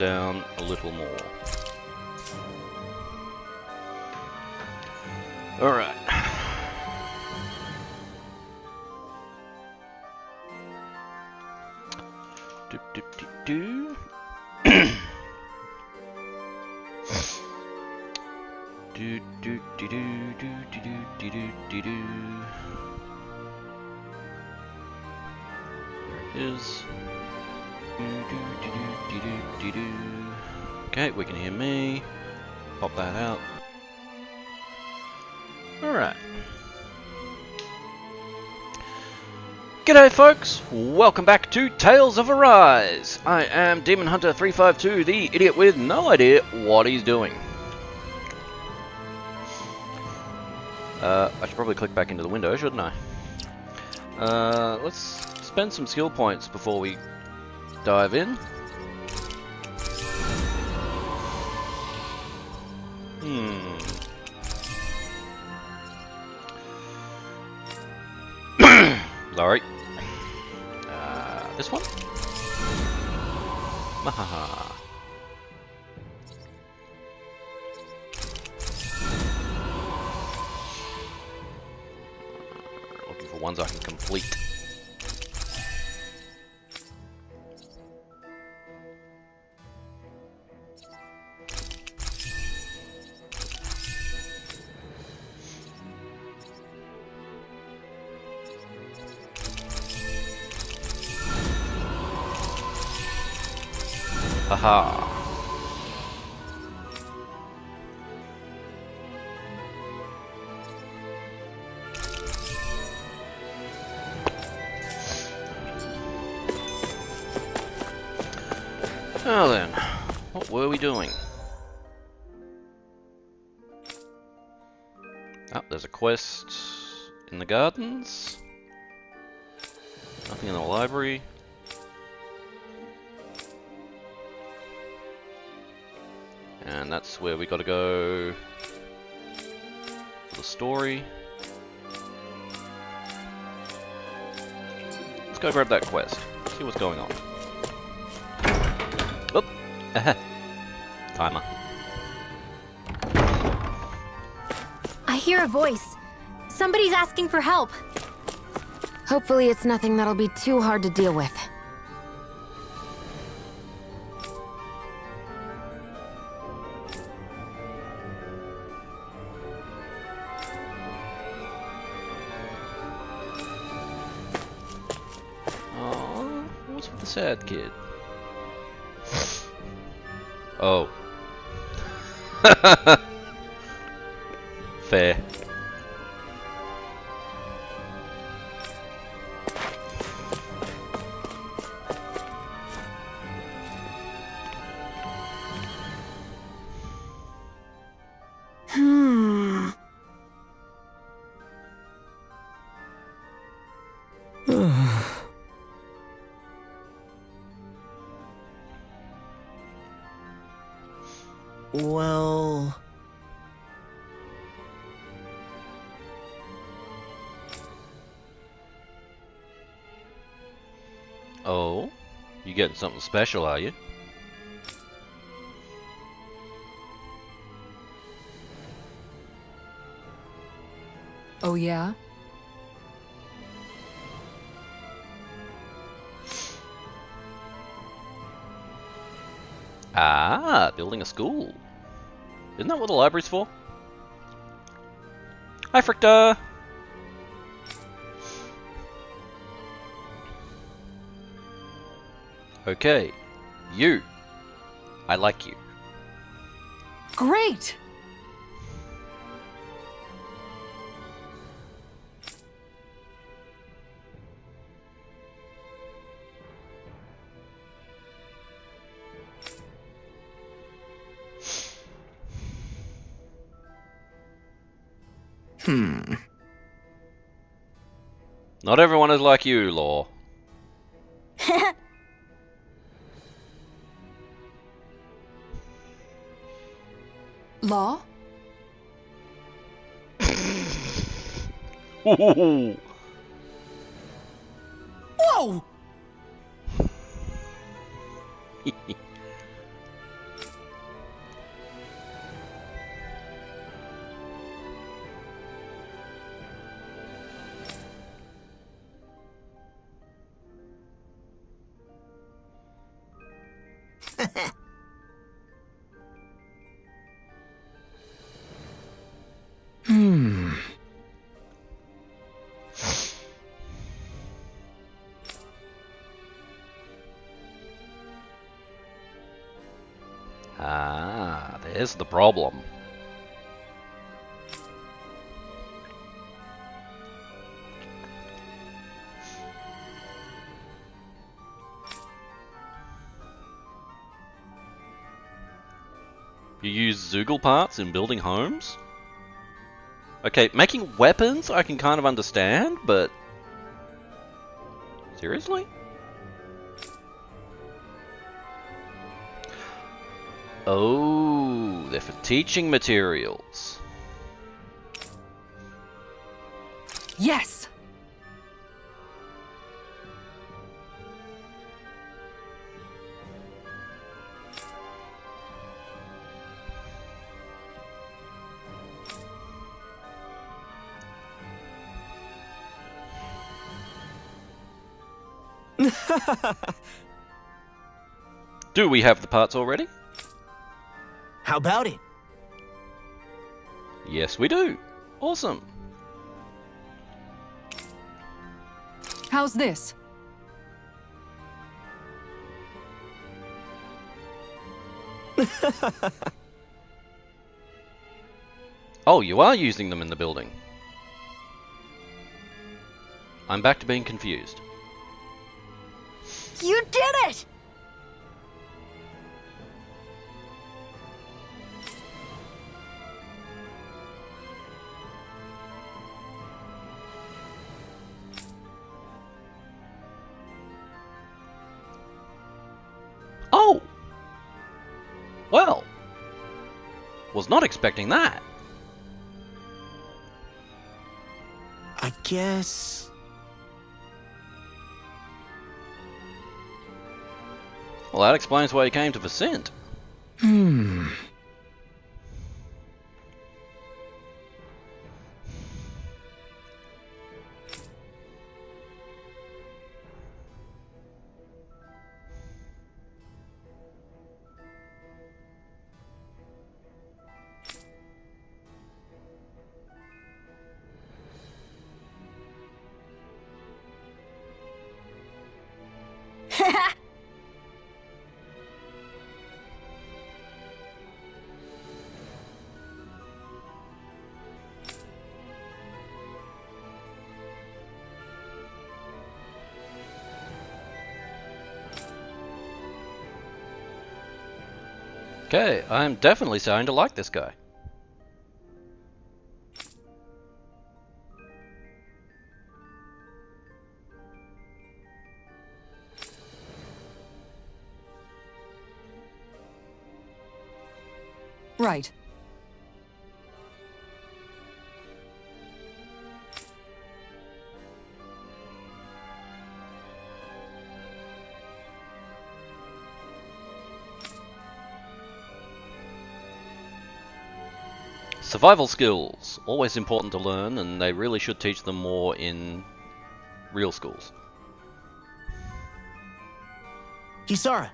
down a little more. Alright. Do. Do do do do do do do do do. There it is. Do do do do do do do. Okay, we can hear me. Pop that out. Alright. G'day folks, welcome back to Tales of Arise. I am Demon Hunter 352, the idiot with no idea what he's doing. I should probably click back into the window, shouldn't I? Let's spend some skill points before we dive in. Sorry. This one? Mahaha. Looking for ones I can complete. Haha. Now then, what were we doing? Oh, there's a quest in the gardens. Nothing in the library. And that's where we gotta go for the story. Let's go grab that quest. See what's going on. Oop! Timer. I hear a voice. Somebody's asking for help. Hopefully it's nothing that'll be too hard to deal with. Sad kid. Oh. Fair. Well... Oh? You getting something special, are you? Oh yeah? Ah, building a school. Isn't that what the library's for? Hi, Fricta! Okay, you. I like you. Great! Not everyone is like you, Law. Law? Ooh. Whoa! Ah, there's the problem. You use Zoogle parts in building homes? Okay, making weapons I can kind of understand, but... Seriously? Oh, they're for teaching materials. Yes! Do we have the parts already? How about it? Yes, we do. Awesome. How's this? Oh, you are using them in the building. I'm back to being confused. You did it! Oh! Well, was not expecting that. I guess... Well, that explains why you came to Vicent. Okay, I'm definitely starting to like this guy. Right. Survival skills, always important to learn, and they really should teach them more in real schools. Kisara.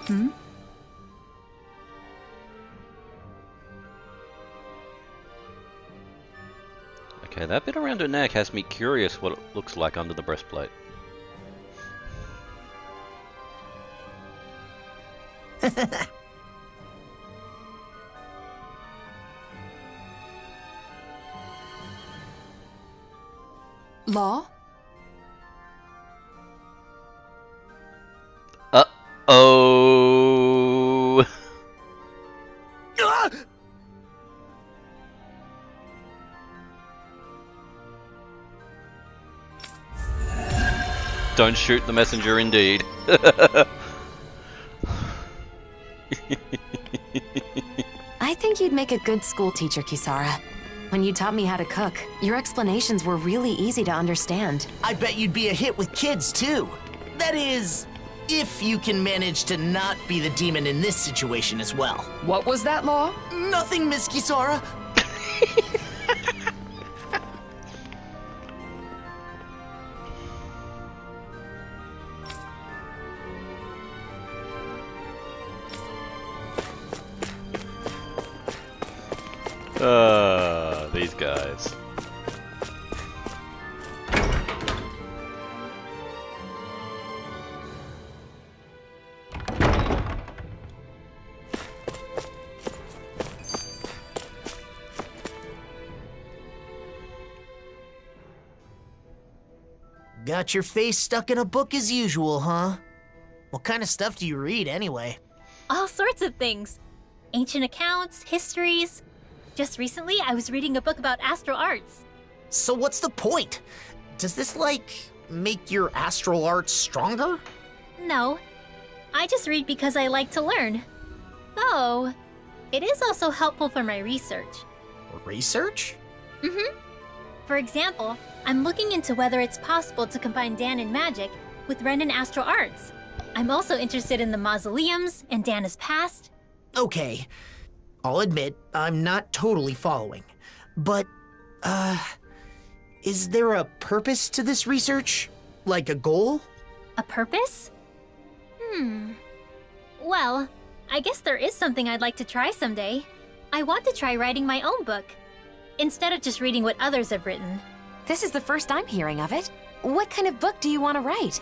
Hmm? Okay, that bit around her neck has me curious what it looks like under the breastplate. Law? Uh-oh. Ah! Don't shoot the messenger, indeed. I think you'd make a good school teacher, Kisara. When you taught me how to cook, your explanations were really easy to understand. I bet you'd be a hit with kids, too. That is, If you can manage to not be the demon in this situation as well. What was that, Law? Nothing, Miss Kisara. These guys. Got your face stuck in a book as usual, huh? What kind of stuff do you read anyway? All sorts of things. Ancient accounts, histories. Just recently, I was reading a book about astral arts. So what's the point? Does this, make your astral arts stronger? No, I just read because I like to learn. Though, it is also helpful for my research. Research? For example, I'm looking into whether it's possible to combine Danon magic with Ren and astral arts. I'm also interested in the mausoleums and Dana's past. Okay, I'll admit I'm not totally following. But, is there a purpose to this research? Like a goal? A purpose? Well, I guess there is something I'd like to try someday. I want to try writing my own book, instead of just reading what others have written. This is the first I'm hearing of it. What kind of book do you want to write?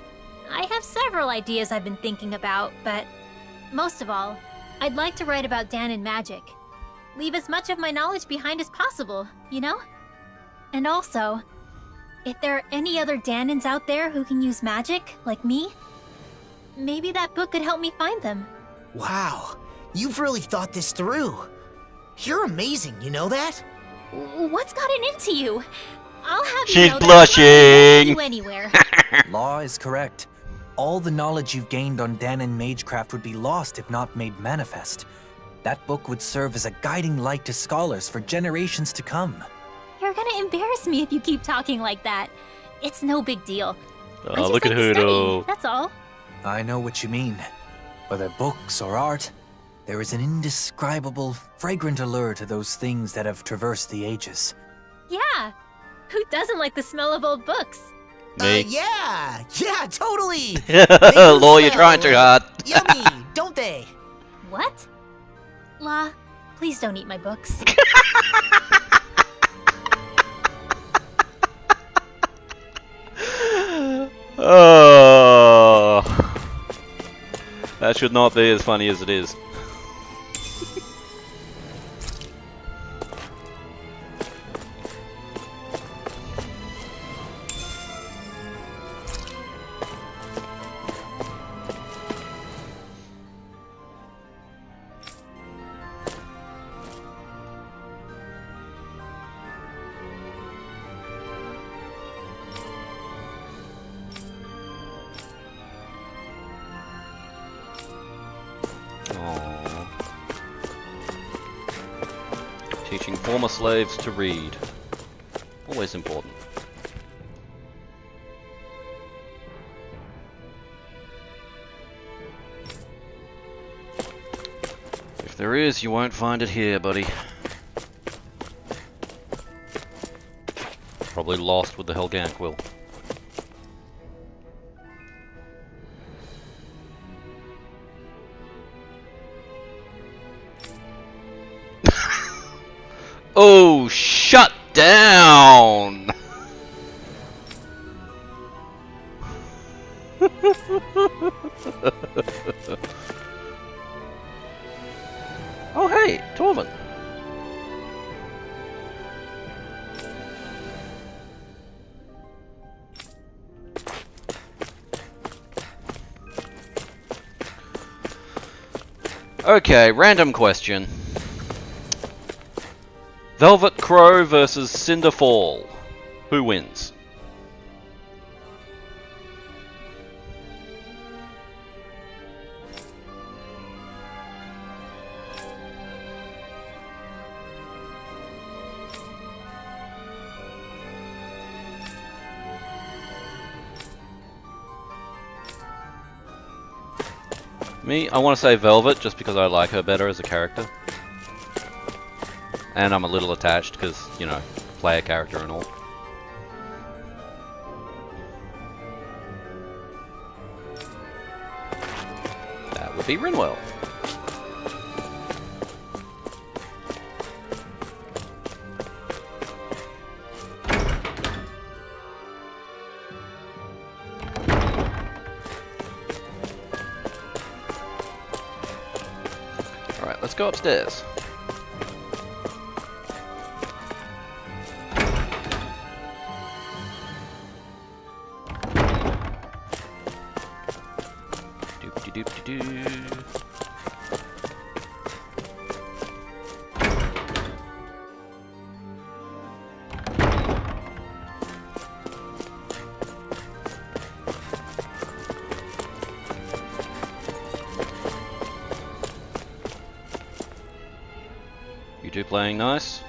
I have several ideas I've been thinking about, but most of all, I'd like to write about Danon magic. Leave as much of my knowledge behind as possible, you know? And also, if there are any other Danons out there who can use magic, like me, maybe that book could help me find them. Wow, you've really thought this through. You're amazing, you know that? What's gotten into you? I'll have you She's know that blushing. I won't you anywhere. Law is correct. All the knowledge you've gained on Danon Magecraft would be lost if not made manifest. That book would serve as a guiding light to scholars for generations to come. You're gonna embarrass me if you keep talking like that. It's no big deal. I Oh, just look like at to her study, though. that's all. I know what you mean. Whether books or art, there is an indescribable, fragrant allure to those things that have traversed the ages. Yeah. Who doesn't like the smell of old books? Me. Yeah, totally. Law, you're trying too hard. Yummy, don't they? What? La, please don't eat my books. Oh, that should not be as funny as it is. Aww. Teaching former slaves to read. Always important. If there is, you won't find it here, buddy. Probably lost with the Helgan quill. Oh, shut down! Oh, hey, Torvin. Okay, random question. Velvet Crow versus Cinderfall. Who wins? Me, I want to say Velvet just because I like her better as a character. And I'm a little attached because, you know, player character and all. That would be Rinwell. Alright, let's go upstairs. Doop-de-doop-de-doo. You two playing nice?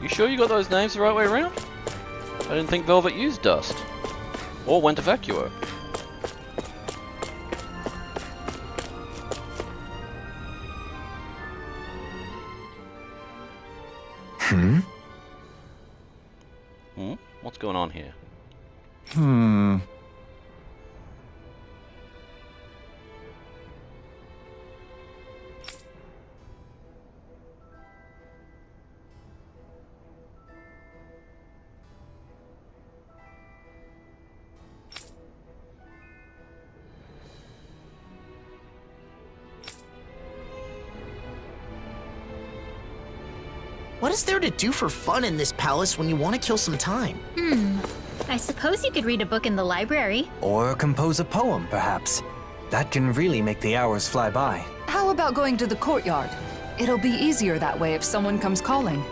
You sure you got those names the right way around? I didn't think Velvet used dust. Or went to Vacuo. Hmm? What's going on here? What is there to do for fun in this palace when you want to kill some time? I suppose you could read a book in the library. Or compose a poem, perhaps. That can really make the hours fly by. How about going to the courtyard? It'll be easier that way if someone comes calling.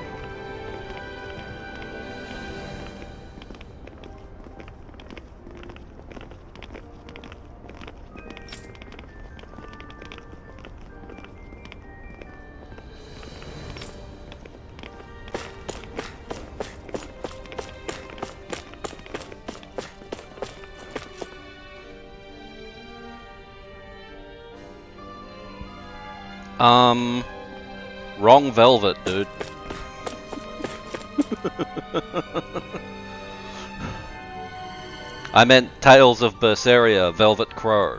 Wrong Velvet, dude. I meant Tales of Berseria, Velvet Crow.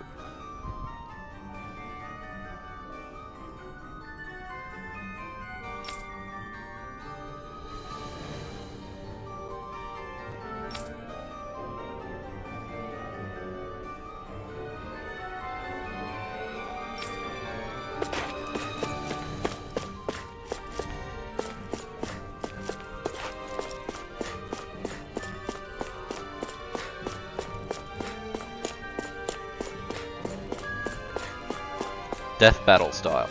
Death battle style.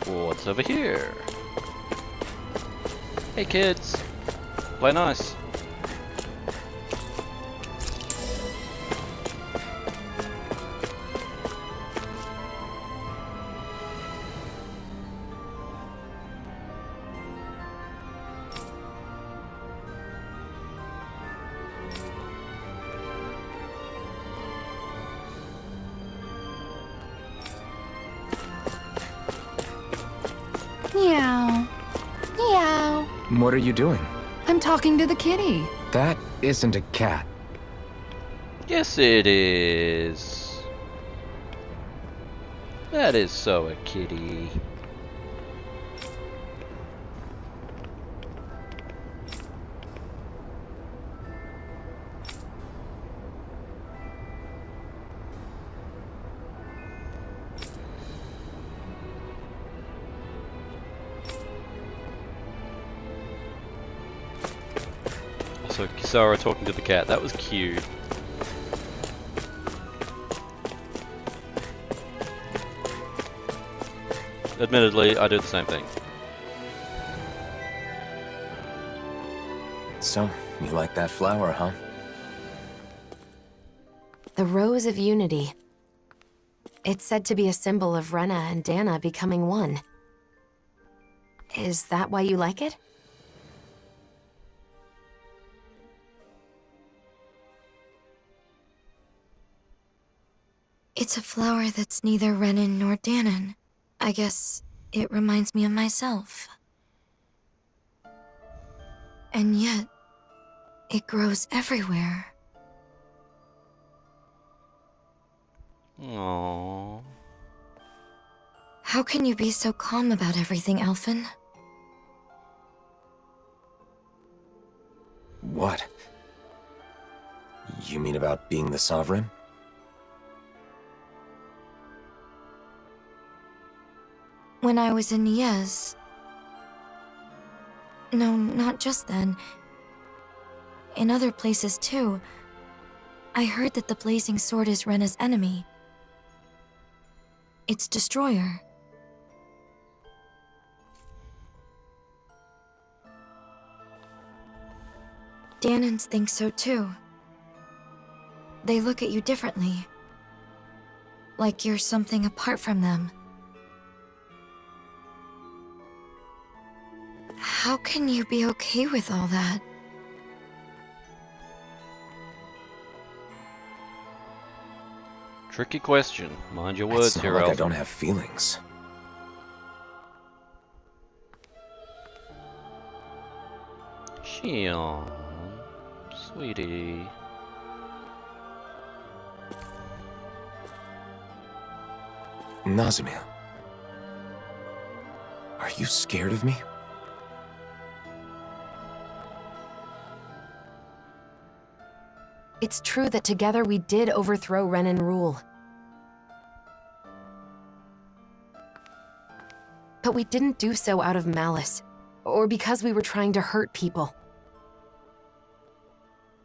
What's over here? Hey kids, play nice. Meow. Meow. What are you doing? I'm talking to the kitty. That isn't a cat. Yes, it is. That is so a kitty. Also, Kisara talking to the cat. That was cute. Admittedly, I do the same thing. So, you like that flower, huh? The Rose of Unity. It's said to be a symbol of Rena and Dana becoming one. Is that why you like it? It's a flower that's neither Renan nor Danon. I guess it reminds me of myself. And yet, it grows everywhere. Aww. How can you be so calm about everything, Alphen? What? You mean about being the Sovereign? When I was in Niez... No, not just then. In other places too. I heard that the Blazing Sword is Rena's enemy. Its destroyer. Danons think so too. They look at you differently. Like you're something apart from them. How can you be okay with all that? Tricky question. Mind your words It's not here, like I Elf. don't have feelings. Shion. Sweetie. Nazamil. Are you scared of me? It's true that together we did overthrow Renan rule. But we didn't do so out of malice, or because we were trying to hurt people.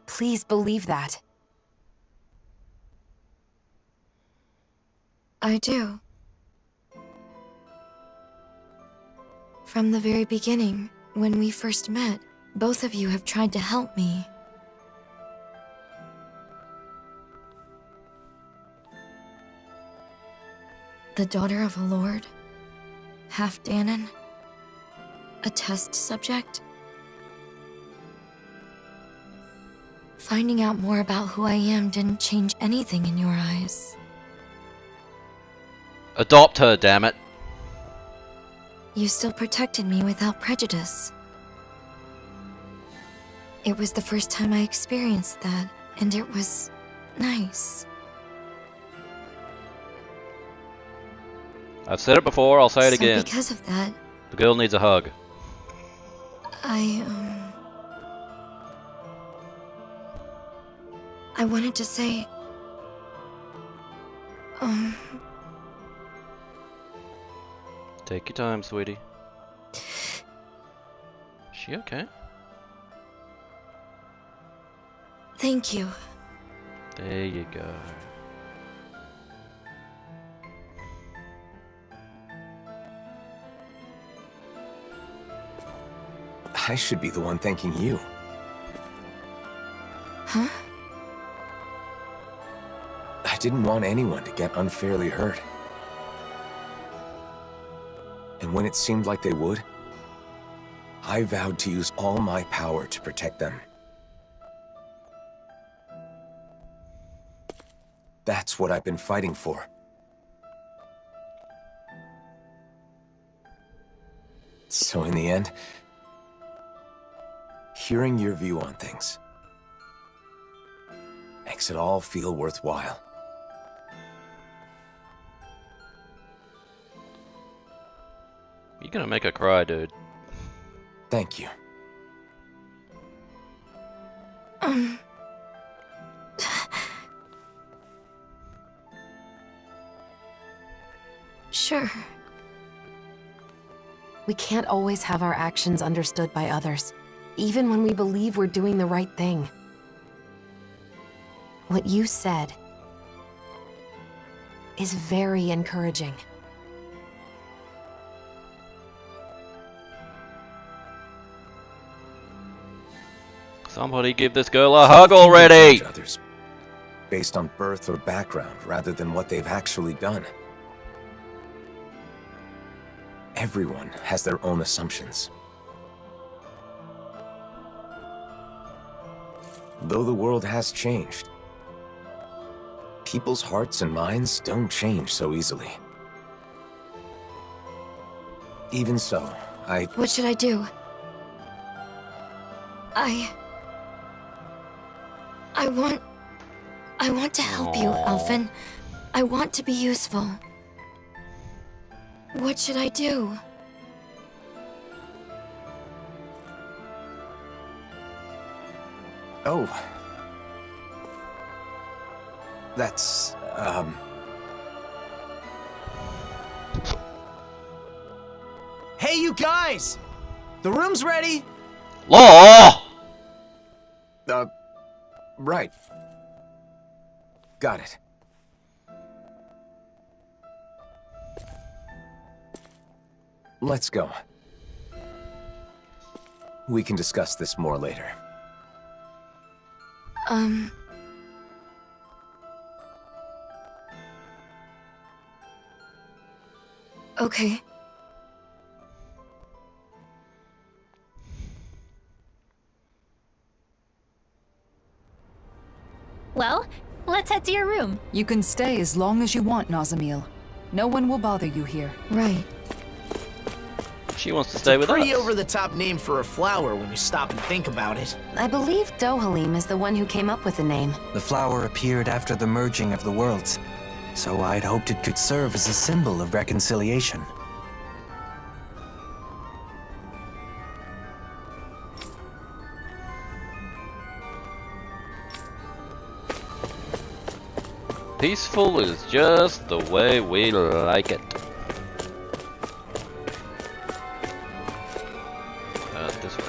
Please believe that. I do. From the very beginning, when we first met, both of you have tried to help me. The daughter of a lord, half Danon, a test subject. Finding out more about who I am didn't change anything in your eyes. Adopt her, damn it. You still protected me without prejudice. It was the first time I experienced that, and it was nice. I've said it before, I'll say it So again. because of that, The girl needs a hug. I wanted to say... Take your time, sweetie. She okay? Thank you. There you go. I should be the one thanking you. Huh? I didn't want anyone to get unfairly hurt. And when it seemed like they would, I vowed to use all my power to protect them. That's what I've been fighting for. So in the end, hearing your view on things makes it all feel worthwhile. You're gonna make her cry, dude. Thank you. Sure. We can't always have our actions understood by others, even when we believe we're doing the right thing. What you said is very encouraging. Somebody give this girl a hug already! Judge others based on birth or background rather than what they've actually done. Everyone has their own assumptions. Though the world has changed, people's hearts and minds don't change so easily. Even so, What should I do? I want to help you, Alphen. I want to be useful. What should I do? Oh. That's, Hey, you guys! The room's ready! Law! right. Got it. Let's go. We can discuss this more later. Okay. Well, let's head to your room. You can stay as long as you want, Nazamil. No one will bother you here. Right. She wants to stay with us. Pretty over-the-top name for a flower when you stop and think about it. I believe Dohalim is the one who came up with the name. The flower appeared after the merging of the worlds, so I'd hoped it could serve as a symbol of reconciliation. Peaceful is just the way we like it. This way.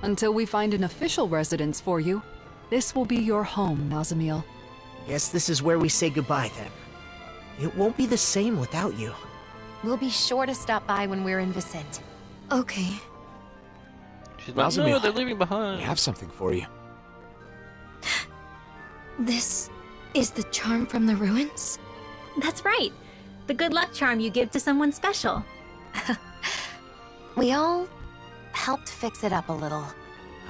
Until we find an official residence for you, this will be your home, Nazamil. Guess this is where we say goodbye then. It won't be the same without you. We'll be sure to stop by when we're in Vicent. Okay. She's like, no, they're leaving behind. I have something for you. This is the charm from the ruins? That's right. The good luck charm you give to someone special. We all helped fix it up a little.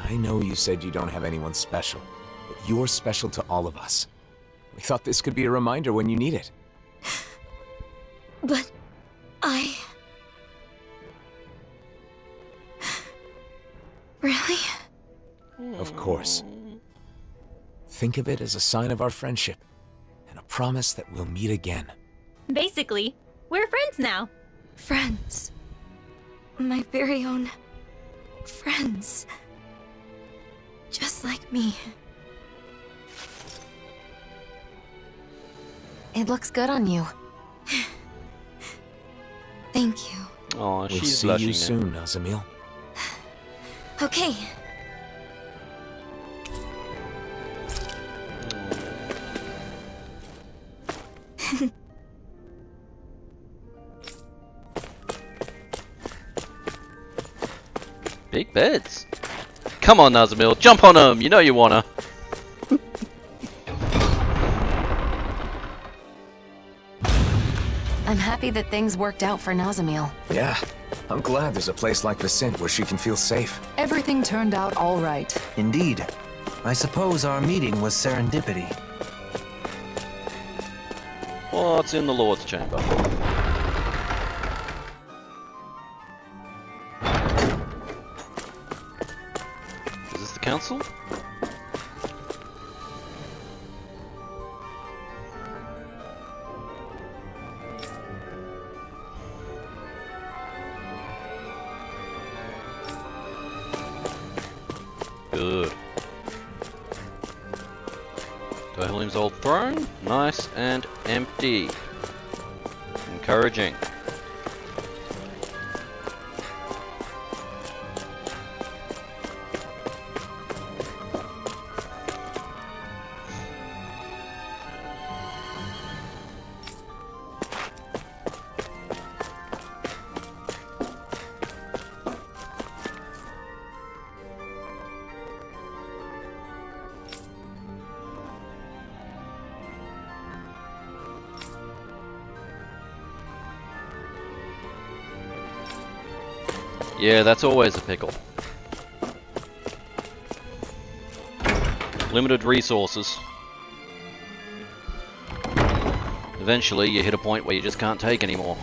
I know you said you don't have anyone special, but you're special to all of us. We thought this could be a reminder when you need it. But Really? Of course. Think of it as a sign of our friendship, and a promise that we'll meet again. Basically, we're friends now. Friends. My very own friends. Just like me. It looks good on you. Thank you. Oh, We'll she's see blushing you now. soon, Nazamil. Okay. Big beds. Come on, Nazamil, jump on them. You know you wanna. I'm happy that things worked out for Nazamil. Yeah, I'm glad there's a place like Vicent where she can feel safe. Everything turned out all right. Indeed. I suppose our meeting was serendipity. What's in the Lord's chamber? Is this the council? Good. Dohalim's old throne, nice and empty. Encouraging. Yeah, that's always a pickle. Limited resources. Eventually, you hit a point where you just can't take anymore.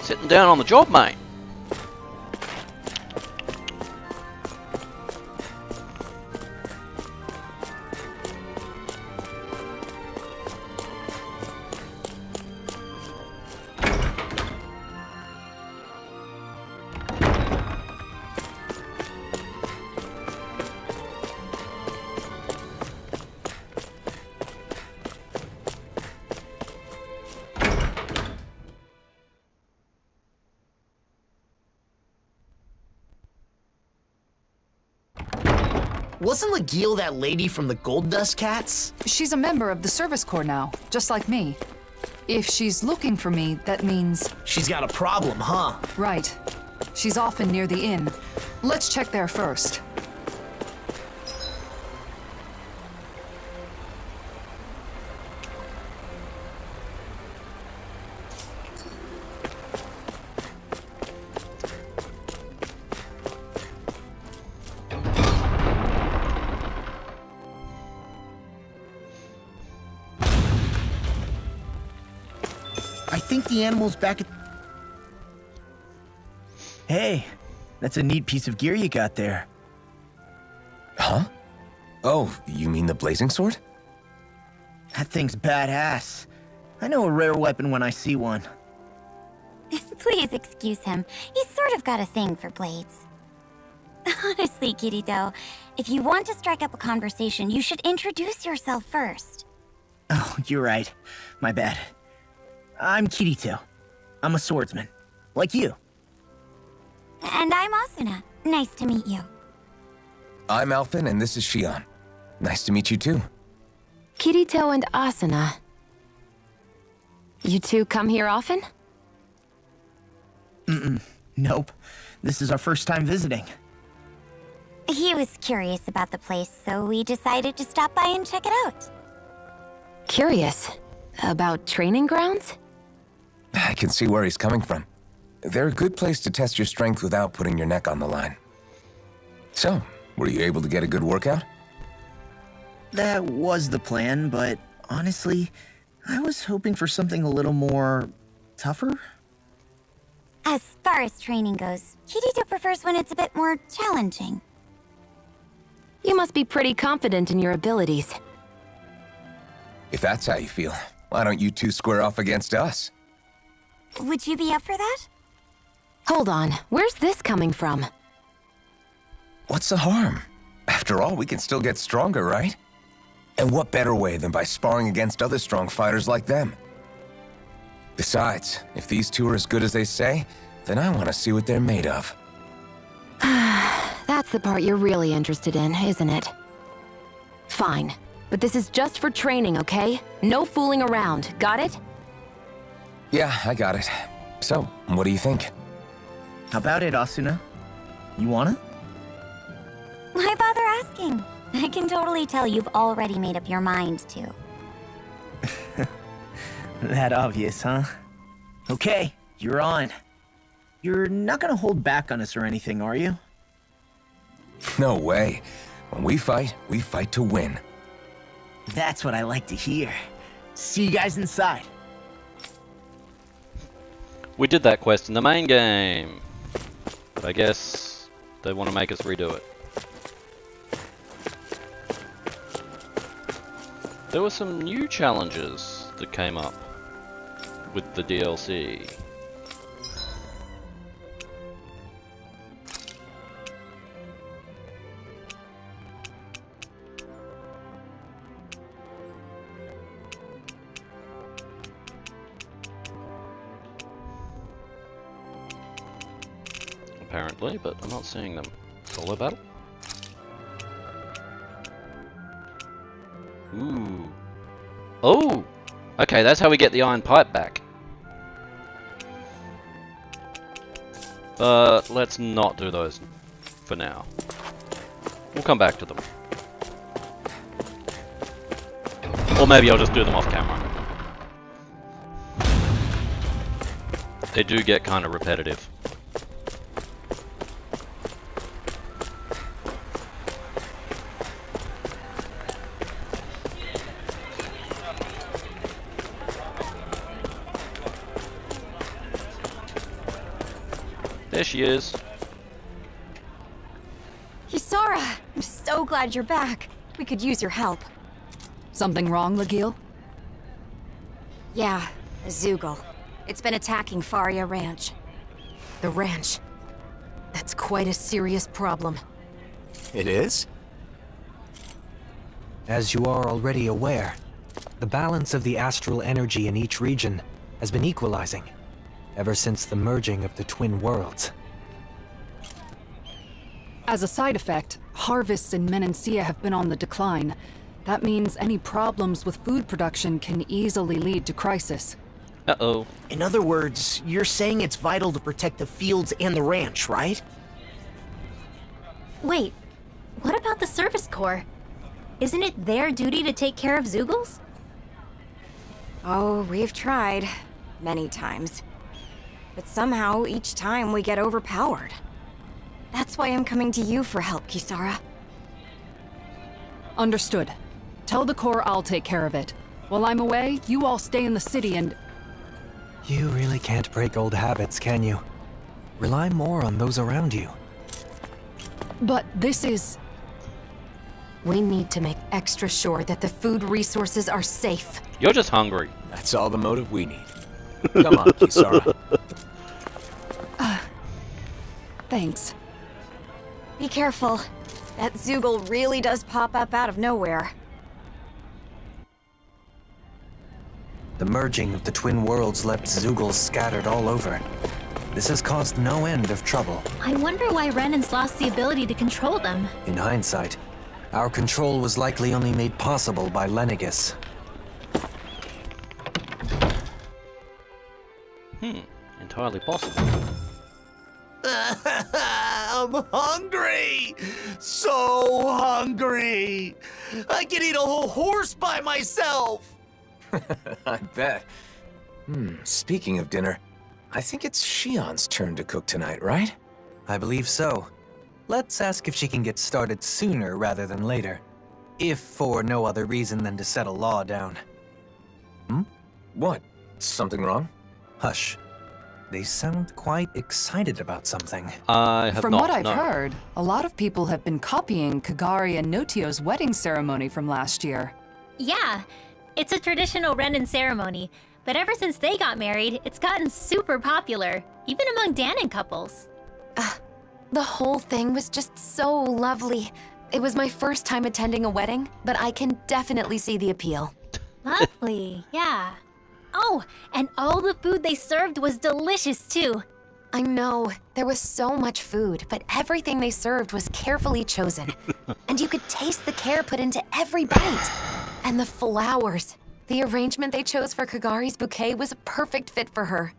Sitting down on the job, mate. Wasn't Legil that lady from the Gold Dust Cats? She's a member of the Service Corps now, just like me. If she's looking for me, that means... She's got a problem, huh? Right. She's often near the inn. Let's check there first. I think the animal's back at... Hey, that's a neat piece of gear you got there. Huh? Oh, you mean the blazing sword? That thing's badass. I know a rare weapon when I see one. Please excuse him. He's sort of got a thing for blades. Honestly, Kirito, if you want to strike up a conversation, you should introduce yourself first. Oh, you're right. My bad. I'm Kirito. I'm a swordsman. Like you. And I'm Asuna. Nice to meet you. I'm Alphen, and this is Shion. Nice to meet you too. Kirito and Asuna. You two come here often? Nope. This is our first time visiting. He was curious about the place, so we decided to stop by and check it out. Curious. About training grounds? I can see where he's coming from. They're a good place to test your strength without putting your neck on the line. So, were you able to get a good workout? That was the plan, but honestly, I was hoping for something a little more... tougher? As far as training goes, Kirito prefers when it's a bit more challenging. You must be pretty confident in your abilities. If that's how you feel, why don't you two square off against us? Would you be up for that? Hold on, where's this coming from? What's the harm? After all, we can still get stronger, right? And what better way than by sparring against other strong fighters like them? Besides, if these two are as good as they say, then I want to see what they're made of. That's the part you're really interested in, isn't it? Fine. But this is just for training, okay? No fooling around. Got it? Yeah, I got it. So, what do you think? How about it, Asuna? You wanna? Why bother asking? I can totally tell you've already made up your mind to. That obvious, huh? Okay, you're on. You're not gonna hold back on us or anything, are you? No way. When we fight to win. That's what I like to hear. See you guys inside. We did that quest in the main game. But I guess they want to make us redo it. There were some new challenges that came up with the DLC. Apparently, but I'm not seeing them. Solo battle? Ooh. Oh! Okay, that's how we get the iron pipe back. But let's not do those for now. We'll come back to them. Or maybe I'll just do them off camera. They do get kind of repetitive. There she is. Kisara! I'm so glad you're back. We could use your help. Something wrong, Legil? Yeah, a Zoogle. It's been attacking Faria Ranch. The ranch. That's quite a serious problem. It is? As you are already aware, the balance of the astral energy in each region has been equalizing ever since the merging of the twin worlds. As a side effect, harvests in Menancia have been on the decline. That means any problems with food production can easily lead to crisis. Uh-oh. In other words, you're saying it's vital to protect the fields and the ranch, right? Wait, what about the Service Corps? Isn't it their duty to take care of Zoogles? Oh, we've tried. Many times. But somehow, each time we get overpowered. That's why I'm coming to you for help, Kisara. Understood. Tell the Corps I'll take care of it. While I'm away, you all stay in the city and... You really can't break old habits, can you? Rely more on those around you. But this is... We need to make extra sure that the food resources are safe. You're just hungry. That's all the motive we need. Come on, Kisara. Thanks. Be careful. That Zoogle really does pop up out of nowhere. The merging of the twin worlds left Zoogles scattered all over. This has caused no end of trouble. I wonder why Renan's lost the ability to control them. In hindsight, our control was likely only made possible by Lenegus. Entirely possible. I'm hungry! So hungry! I can eat a whole horse by myself! I bet. Speaking of dinner, I think it's Shion's turn to cook tonight, right? I believe so. Let's ask if she can get started sooner rather than later. If for no other reason than to set a law down. What? Something wrong? Hush. They sound quite excited about something. I have From not, what I've no. heard, a lot of people have been copying Kagari and Notio's wedding ceremony from last year. Yeah, it's a traditional Renan ceremony, but ever since they got married, it's gotten super popular, even among Danon couples. The whole thing was just so lovely. It was my first time attending a wedding, but I can definitely see the appeal. Lovely, yeah. Oh, and all the food they served was delicious too. I know, there was so much food, but everything they served was carefully chosen. And you could taste the care put into every bite. And the flowers. The arrangement they chose for Kagari's bouquet was a perfect fit for her.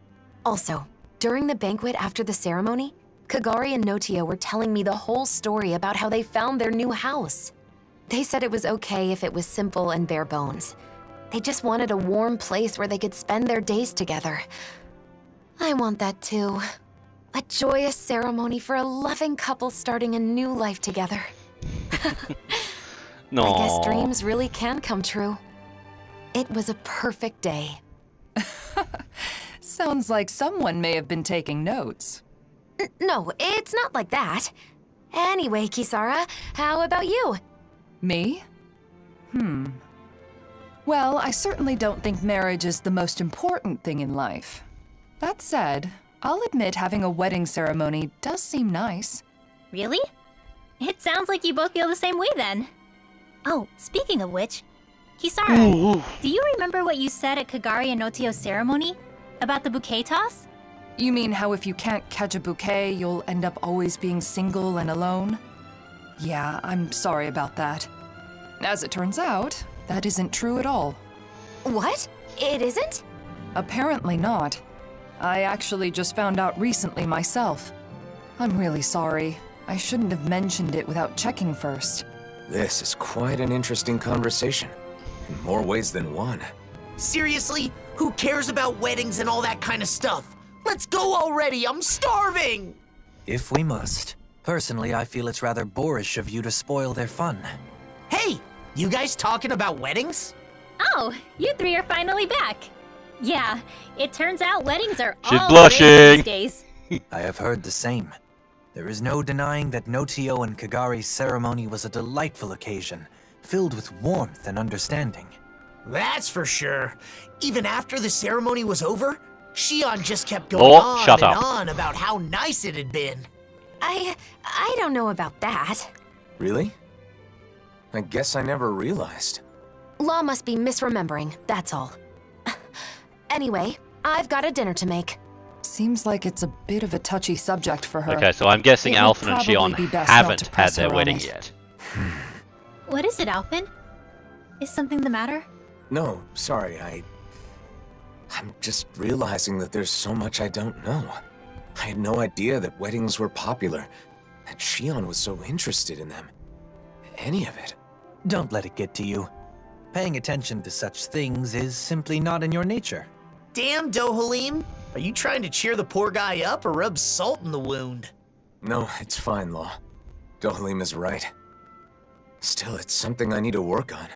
Also, during the banquet after the ceremony, Kagari and Notio were telling me the whole story about how they found their new house. They said it was okay if it was simple and bare bones. They just wanted a warm place where they could spend their days together. I want that too. A joyous ceremony for a loving couple starting a new life together. No. I guess dreams really can come true. It was a perfect day. Sounds like someone may have been taking notes. No, it's not like that. Anyway, Kisara, how about you? Me? Well, I certainly don't think marriage is the most important thing in life. That said, I'll admit having a wedding ceremony does seem nice. Really? It sounds like you both feel the same way then. Oh, speaking of which, Kisara, do you remember what you said at Kagari and Notio's ceremony? About the bouquet toss? You mean how if you can't catch a bouquet, you'll end up always being single and alone? Yeah, I'm sorry about that. As it turns out, that isn't true at all. What? It isn't? Apparently not. I actually just found out recently myself. I'm really sorry. I shouldn't have mentioned it without checking first. This is quite an interesting conversation. In more ways than one. Seriously? Who cares about weddings and all that kind of stuff? Let's go already, I'm starving! If we must. Personally, I feel it's rather boorish of you to spoil their fun. Hey, you guys talking about weddings? Oh, you three are finally back. Yeah, it turns out weddings are She's all blushing. the rage these days. I have heard the same. There is no denying that Notio and Kagari's ceremony was a delightful occasion, filled with warmth and understanding. That's for sure. Even after the ceremony was over, Shion just kept going Oh, shut on up. and on about how nice it had been. I don't know about that. Really? I guess I never realized. Law must be misremembering, that's all. Anyway, I've got a dinner to make. Seems like it's a bit of a touchy subject for her. Okay, so I'm guessing It would Alphen and probably Shion be best not haven't to had press their her on wedding it. yet. What is it, Alphen? Is something the matter? No, sorry, I'm just realizing that there's so much I don't know. I had no idea that weddings were popular, that Shion was so interested in them. Any of it. Don't let it get to you. Paying attention to such things is simply not in your nature. Damn, Dohalim. Are you trying to cheer the poor guy up or rub salt in the wound? No, it's fine, Law. Dohalim is right. Still, it's something I need to work on.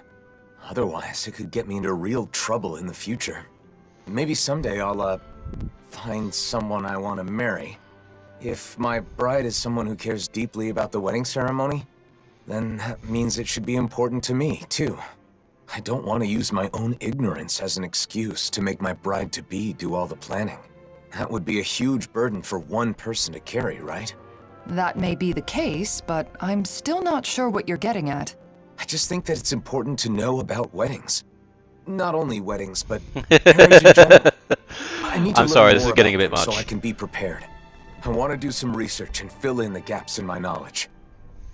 Otherwise, it could get me into real trouble in the future. Maybe someday I'll, find someone I want to marry. If my bride is someone who cares deeply about the wedding ceremony, then that means it should be important to me, too. I don't want to use my own ignorance as an excuse to make my bride-to-be do all the planning. That would be a huge burden for one person to carry, right? That may be the case, but I'm still not sure what you're getting at. I just think that it's important to know about weddings. Not only weddings, but marriage in general. I need to I'm learn sorry, this more is getting a about bit them much. so I can be prepared. I want to do some research and fill in the gaps in my knowledge.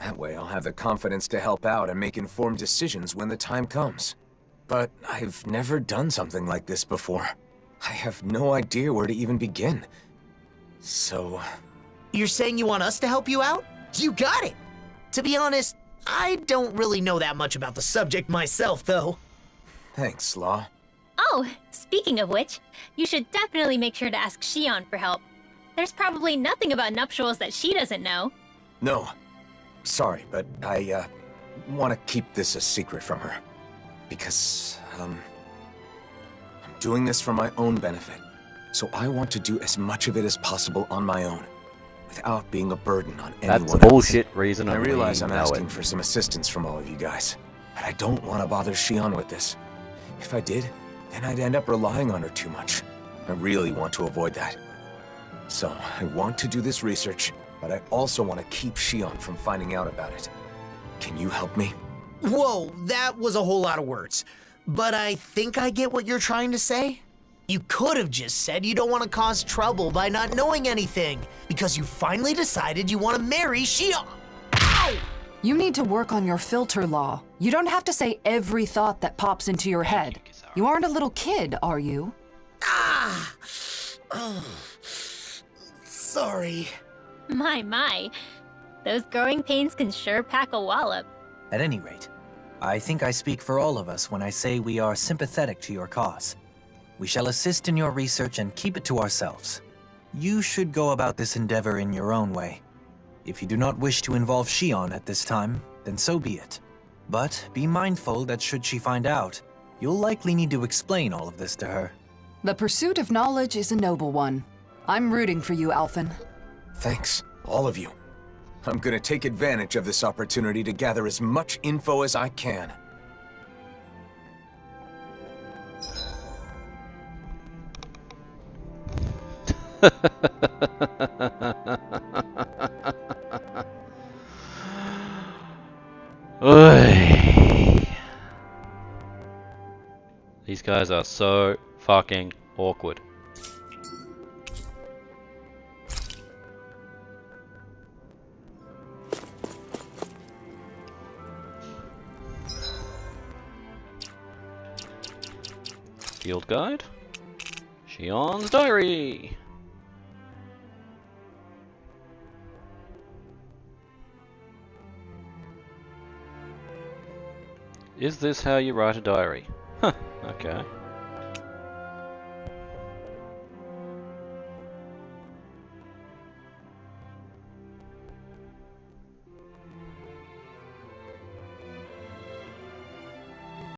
That way I'll have the confidence to help out and make informed decisions when the time comes. But I've never done something like this before. I have no idea where to even begin. So... You're saying you want us to help you out? You got it! To be honest, I don't really know that much about the subject myself, though. Thanks, Law. Oh, speaking of which, you should definitely make sure to ask Shion for help. There's probably nothing about nuptials that she doesn't know. No. Sorry, but I, want to keep this a secret from her. Because, I'm doing this for my own benefit. So I want to do as much of it as possible on my own, without being a burden on anyone That's else. a bullshit reason. I realize I'm know asking it. for some assistance from all of you guys, but I don't want to bother Shion with this. If I did, then I'd end up relying on her too much. I really want to avoid that. So, I want to do this research, but I also want to keep Shion from finding out about it. Can you help me? Whoa, that was a whole lot of words. But I think I get what you're trying to say. You could have just said you don't want to cause trouble by not knowing anything, because you finally decided you want to marry Shion. Ow! You need to work on your filter law. You don't have to say every thought that pops into your head. You aren't a little kid, are you? Ah! Oh. Sorry. My. Those growing pains can sure pack a wallop. At any rate, I think I speak for all of us when I say we are sympathetic to your cause. We shall assist in your research and keep it to ourselves. You should go about this endeavor in your own way. If you do not wish to involve Shion at this time, then so be it. But be mindful that should she find out, you'll likely need to explain all of this to her. The pursuit of knowledge is a noble one. I'm rooting for you, Alphen. Thanks, all of you. I'm gonna take advantage of this opportunity to gather as much info as I can. Oy. These guys are so fucking awkward. Field guide. Shion's diary. Is this how you write a diary? Huh, okay.